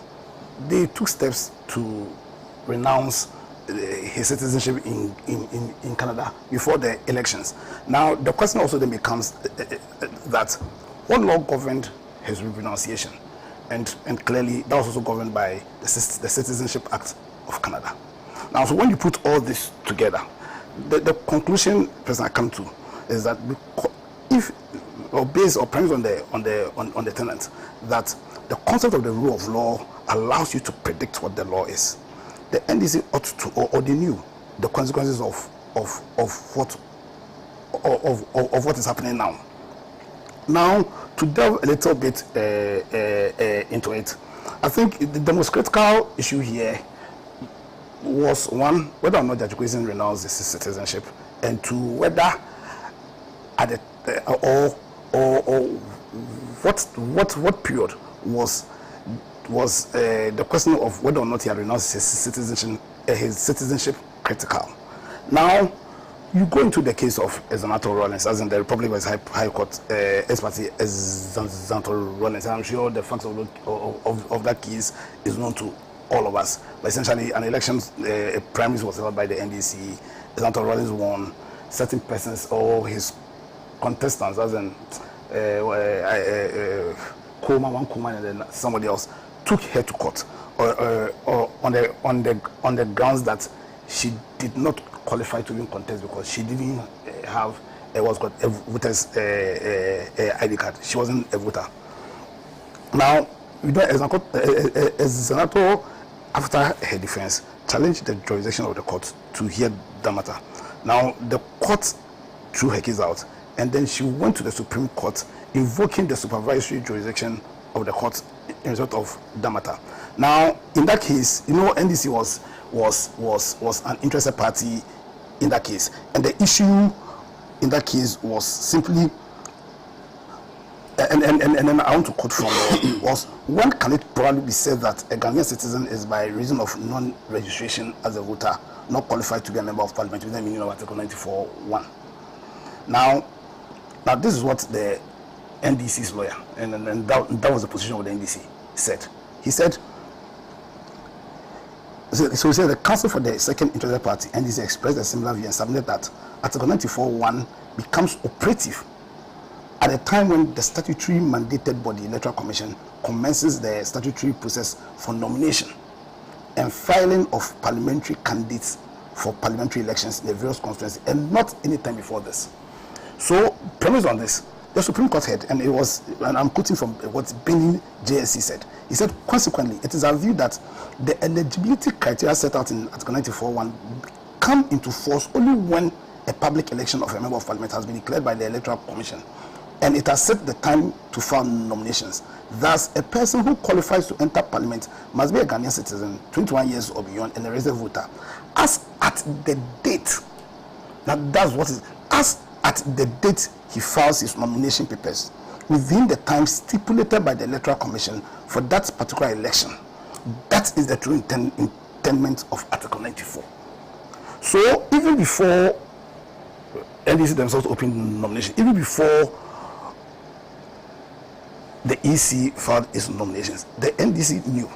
they took steps to renounce his citizenship in Canada before the elections. Now, the question also then becomes that what law governed his renunciation? And clearly, that was also governed by the Citizenship Act of Canada. Now, so when you put all this together, the conclusion person I come to is that if, or based or premise on the tenet that the concept of the rule of law allows you to predict what the law is, the NDC ought to, or they knew the consequences of what is happening now. Now, to delve a little bit into it, I think the most critical issue here was one, whether or not Gyakye Quayson renounced his citizenship, and two, whether at the what period was the question of whether or not he had renounced his citizenship critical. Now, you go into the case of Zanato Rollins, as in the Republic West High Court ex-party Zanato Rollins, and I'm sure the facts of that case is known to all of us. But essentially, an election primaries was held by the NDC. Zanato Rollins won. Certain persons or his contestants, as in one Kuma and then somebody else, took her to court on the grounds that she did not qualify to even contest because she didn't have what's called a voter's ID card. She wasn't a voter. Now, Zanato, after her defense, challenged the jurisdiction of the court to hear the matter. Now, the court threw her case out, and then she went to the Supreme Court, invoking the supervisory jurisdiction of the court in result of the matter. Now, in that case, you know, NDC was an interested party in that case, and the issue in that case was simply, and then I want to quote from there, was, when can it probably be said that a Ghanaian citizen is by reason of non-registration as a voter not qualified to be a member of parliament within the meaning of Article 94(1). Now this is what the NDC's lawyer, and that was the position of the NDC, said. He said, so he said the Council for the Second Interested Party, NDC, expressed a similar view and submitted that Article 94(1) becomes operative at a time when the statutory mandated body, Electoral Commission, commences the statutory process for nomination and filing of parliamentary candidates for parliamentary elections in the various constituencies, and not any time before this. So, premised on this, the Supreme Court head, and I'm quoting from what Benin JSC said. He said, consequently, it is our view that the eligibility criteria set out in Article 94(1) come into force only when a public election of a member of parliament has been declared by the Electoral Commission, and it has set the time to file nominations. Thus, a person who qualifies to enter parliament must be a Ghanaian citizen, 21 years or beyond, and a registered voter. As at the date, now that's what is, as at the date he files his nomination papers, within the time stipulated by the Electoral Commission for that particular election. That is the true intent of Article 94. So, even before NDC themselves opened nomination, even before the EC filed its nominations, the NDC knew,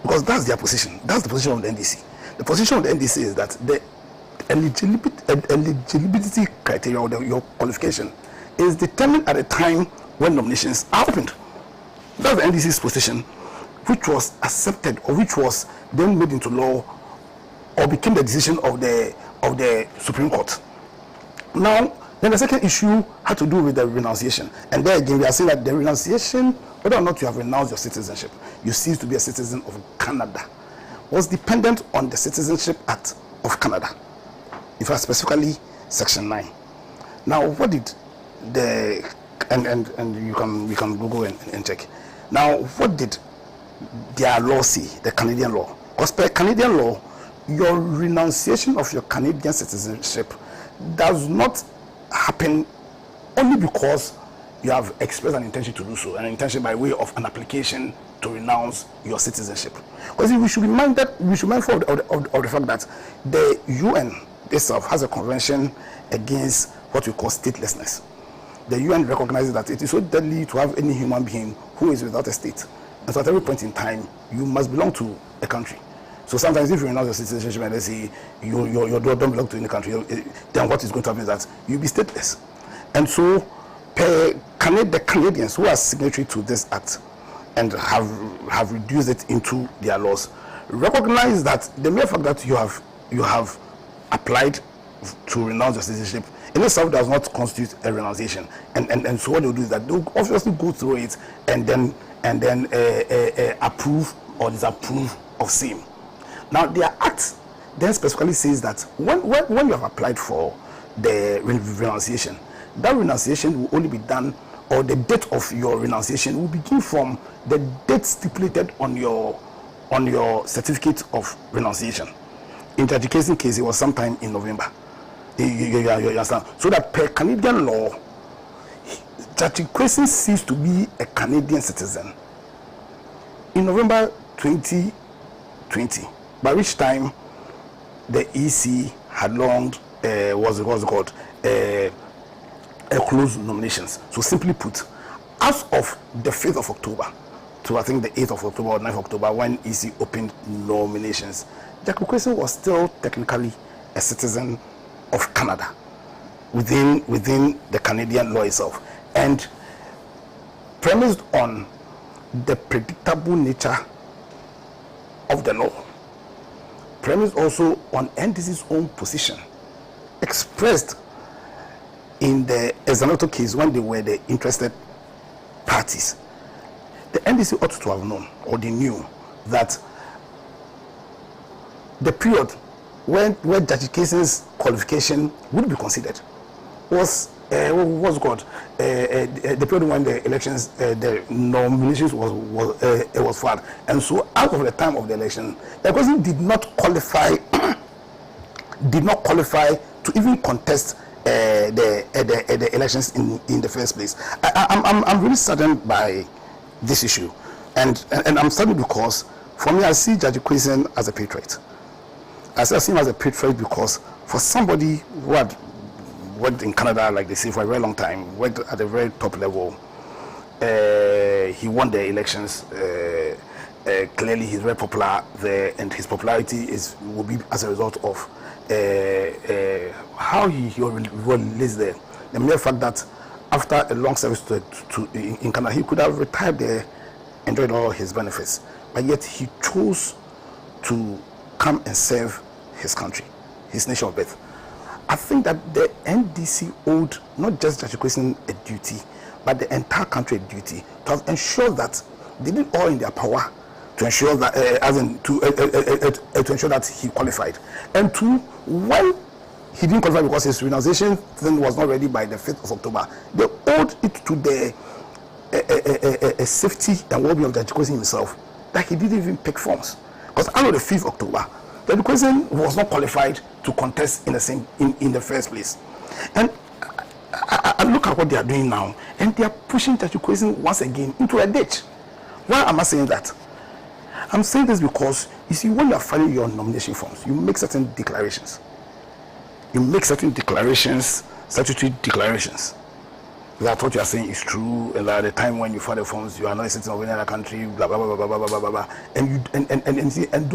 because that's their position. That's the position of the NDC. The position of the NDC is that the eligibility criteria, or your qualification, is determined at the time when nominations are opened. That's the NDC's position, which was accepted, or which was then made into law, or became the decision of the Supreme Court. Now, then the second issue had to do with the renunciation. And there again, we are saying that the renunciation, whether or not you have renounced your citizenship, you cease to be a citizen of Canada, was dependent on the Citizenship Act of Canada. In fact, specifically, Section 9. Now, what did the, and we can Google and check. Now, what did their law say, the Canadian law? Because per Canadian law, your renunciation of your Canadian citizenship does not happen only because you have expressed an intention to do so, an intention by way of an application to renounce your citizenship. Because we should be mindful of the fact that the UN itself has a convention against what we call statelessness. The UN recognizes that it is so deadly to have any human being who is without a state. And so at every point in time, you must belong to a country. So sometimes if you renounce your citizenship and they say you don't belong to any country, then what is going to happen is that you'll be stateless. And so the Canadians who are signatory to this act and have reduced it into their laws recognize that the mere fact that you have applied to renounce your citizenship in itself does not constitute a renunciation. And so what they'll do is that they'll obviously go through it and then approve or disapprove of same. Now, their act then specifically says that when you have applied for the renunciation, that renunciation will only be done or the date of your renunciation will begin from the date stipulated on your certificate of renunciation. In Gyakye Quayson case, it was sometime in November. You understand? So that per Canadian law, Gyakye Quayson ceased to be a Canadian citizen in November 2020, by which time the EC had launched closed nominations. So simply put, as of the 5th of October to I think the 8th of October or 9th of October, when EC opened nominations, Gyakye Quayson was still technically a citizen of Canada within the Canadian law itself, and premised on the predictable nature of the law, premised also on NDC's own position expressed in the Assin case when they were the interested parties. The NDC ought to have known, or they knew, that the period where Gyakye Quayson's qualification would be considered was the period when the elections, the nominations was filed, and so out of the time of the election, the person did not qualify to even contest the elections in the first place. I'm really saddened by this issue, and I'm saddened because for me, I see Gyakye Quayson as a patriot. I see him as a patriot because for somebody who had worked in Canada, like they say, for a very long time, worked at a very top level, he won the elections. Clearly, he's very popular there, and his popularity will be as a result of how he lives there. The mere fact that after a long service in Canada, he could have retired there, enjoyed all his benefits, but yet he chose to come and serve his country, his nation of birth. I think that the NDC owed not just Gyakye Quayson a duty, but the entire country a duty to have ensured that they did all in their power to ensure that, to ensure that he qualified. And two, when he didn't qualify because his renunciation then was not ready by the 5th of October, they owed it to the safety and well-being of Gyakye Quayson himself that he didn't even pick forms. Because under the 5th of October, Gyakye Quayson was not qualified to contest in the first place. And I look at what they are doing now, and they are pushing Gyakye Quayson once again into a ditch. Why am I saying that? I'm saying this because, you see, when you are filing your nomination forms, you make certain declarations. You make certain declarations, statutory declarations, that what you are saying is true, and at the time when you file the forms, you are not a citizen of any other country, blah blah blah blah blah blah blah blah. And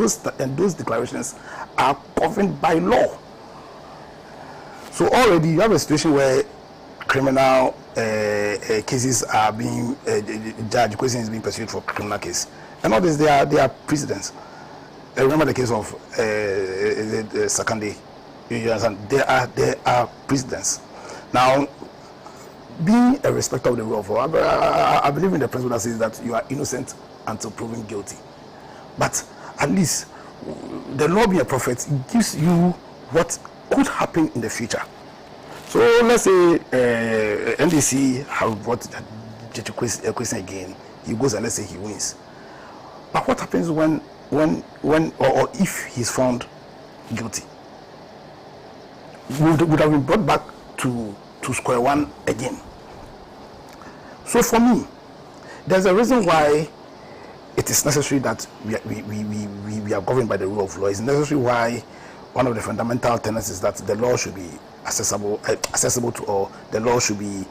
those declarations are governed by law. So already you have a situation where criminal cases are being Gyakye Quayson is being pursued for criminal case, and all this they are precedents. Remember the case of Sakande. You understand? There are precedents. Now, being a respecter of the rule of law, I believe in the principle that says that you are innocent until proven guilty. But at least the law being a prophet, it gives you what could happen in the future. So let's say NDC have brought Gyakye Quayson again. He goes and let's say he wins. But what happens when or if he's found guilty? Would have been brought back to square one again. So for me, there's a reason why it is necessary that we are governed by the rule of law. It's necessary why one of the fundamental tenets is that the law should be accessible to all. The law should be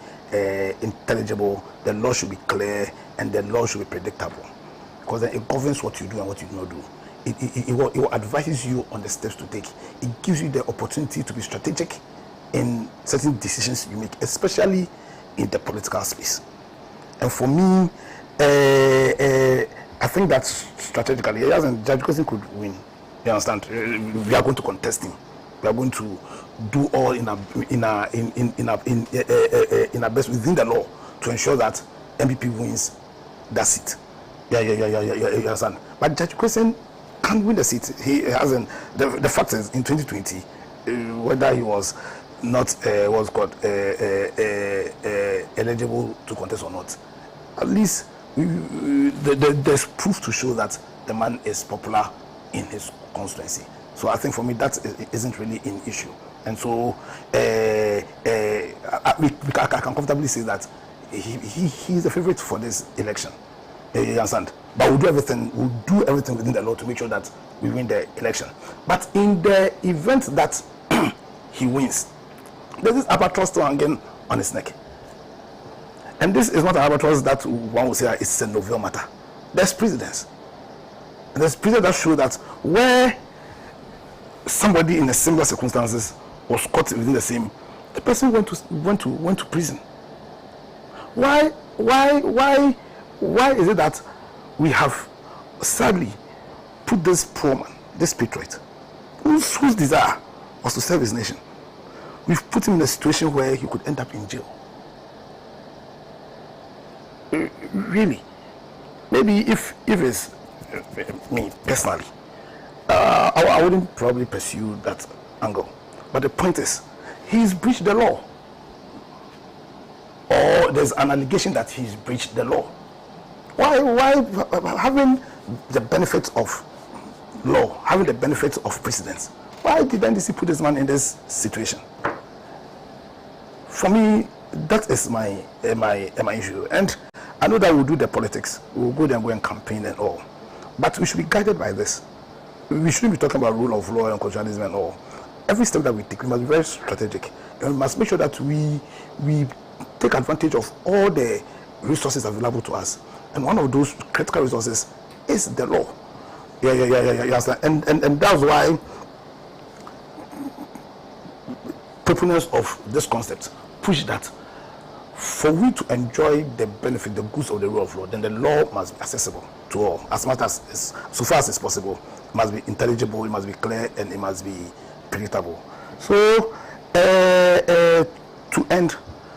intelligible. The law should be clear, and the law should be predictable, because then it governs what you do and what you do not do. It will advise you on the steps to take. It gives you the opportunity to be strategic in certain decisions you make, especially in the political space. And for me, I think that strategically, Gyakye Quayson could win. You understand? We are going to contest him. We are going to do all in our best within the law to ensure that NPP wins that seat. You understand? But Gyakye Quayson can't win the seat. He hasn't. The fact is, in 2020, whether he was what's called eligible to contest or not, at least there's proof to show that the man is popular in his constituency. So I think for me that isn't really an issue. And so I can comfortably say that he's the favorite for this election. You understand? But we'll do everything within the law to make sure that we win the election. But in the event that he wins, there's this albatross still hanging on his neck. And this is not an albatross that one would say it's a novel matter. There's precedents. There's precedents that show that where somebody in a similar circumstances was caught within the same, the person went to prison. Why is it that we have sadly put this poor man, this patriot, whose desire was to serve his nation, we've put him in a situation where he could end up in jail? Really? Maybe if it's me personally, I wouldn't probably pursue that angle. But the point is, he's breached the law. Or there's an allegation that he's breached the law. Why having the benefits of law, having the benefits of precedence, why did NDC put this man in this situation? For me, that is my issue. And I know that we'll do the politics. We'll go there and go and campaign and all. But we should be guided by this. We shouldn't be talking about rule of law and constitutionalism and all. Every step that we take, we must be very strategic. And we must make sure that we take advantage of all the resources available to us. And one of those critical resources is the law. Yeah. And that's why proponents of this concept push that for we to enjoy the benefit, the goods of the rule of law, then the law must be accessible to all, as much as so far as it's possible. It must be intelligible, it must be clear, and it must be predictable. So, to end,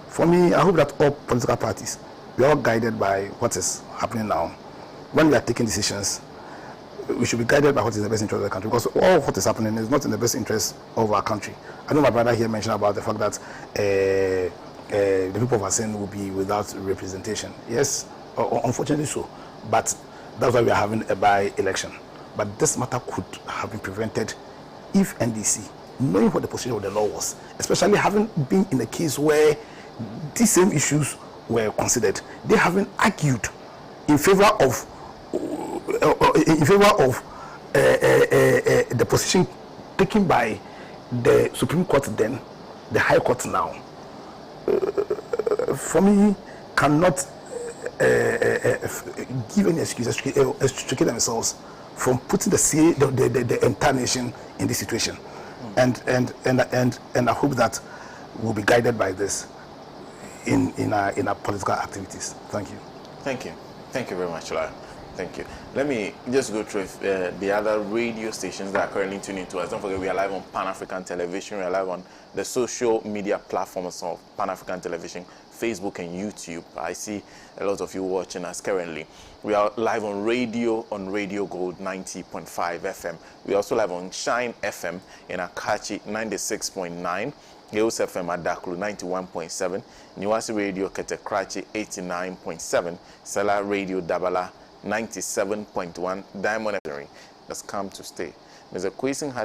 for me, I hope that all political parties, we are all guided by what is happening now. When we are taking decisions, we should be guided by what is in the best interest of the country, because all of what is happening is not in the best interest of our country. I know my brother here mentioned about the fact that the people of Assin will be without representation. Yes, unfortunately so. But that's why we are having a by-election. But this matter could have been prevented if NDC, knowing what the position of the law was, especially having been in a case where these same issues were considered, they haven't argued in favor of the position taken by the Supreme Court then, the High Court now. For me, cannot give any excuses to extricate themselves from putting the entire nation in this situation. And I hope that we'll be guided by this in our political activities. Thank you. Thank you very much, Lawyer. Thank you. Let me just go through the other radio stations that are currently tuning to us. Don't forget, we are live on Pan-African Television. We are live on the social media platforms of Pan-African Television, Facebook and YouTube. I see a lot of you watching us currently. We are live on Radio Gold 90.5 FM. We are also live on Shine FM in Akachi 96.9. Gales FM at Daklu 91.7, Niwasi Radio Ketekrachi 89.7, Sela Radio Dabala 97.1, Diamond FM has come to stay. Mr. Quayson had